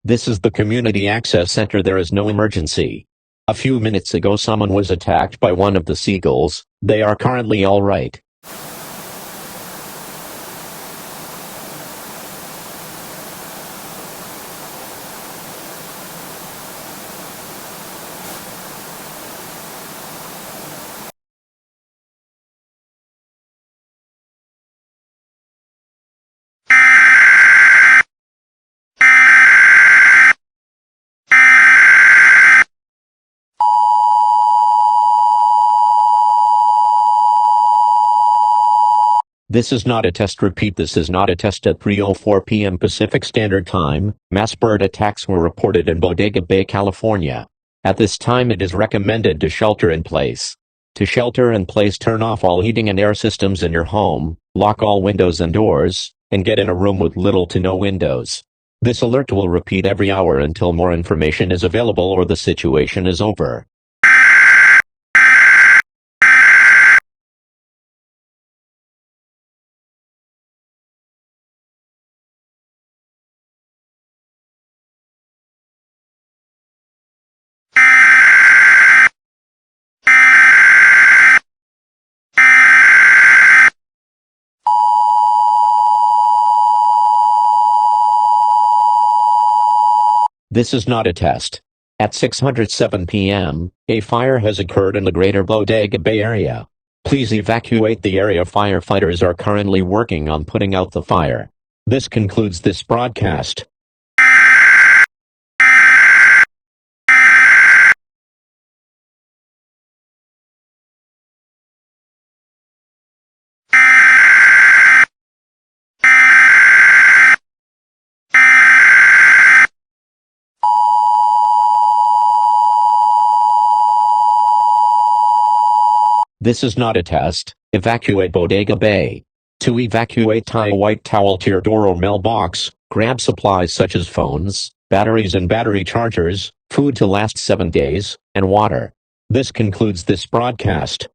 This is the Community Access Center. There is no emergency. A few minutes ago someone was attacked by one of the seagulls. They are currently all right. This is not a test. Repeat, this is not a test. At 3:04 p.m. Pacific Standard Time, mass bird attacks were reported in Bodega Bay, California. At this time it is recommended to shelter in place. To shelter in place, turn off all heating and air systems in your home, lock all windows and doors, and get in a room with little to no windows. This alert will repeat every hour until more information is available or the situation is over. This is not a test. At 6:07 p.m., a fire has occurred in the greater Bodega Bay area. Please evacuate the area. Firefighters are currently working on putting out the fire. This concludes this broadcast. This is not a test. Evacuate Bodega Bay. To evacuate, tie a white towel to your door or mailbox, grab supplies such as phones, batteries and battery chargers, food to last 7 days, and water. This concludes this broadcast.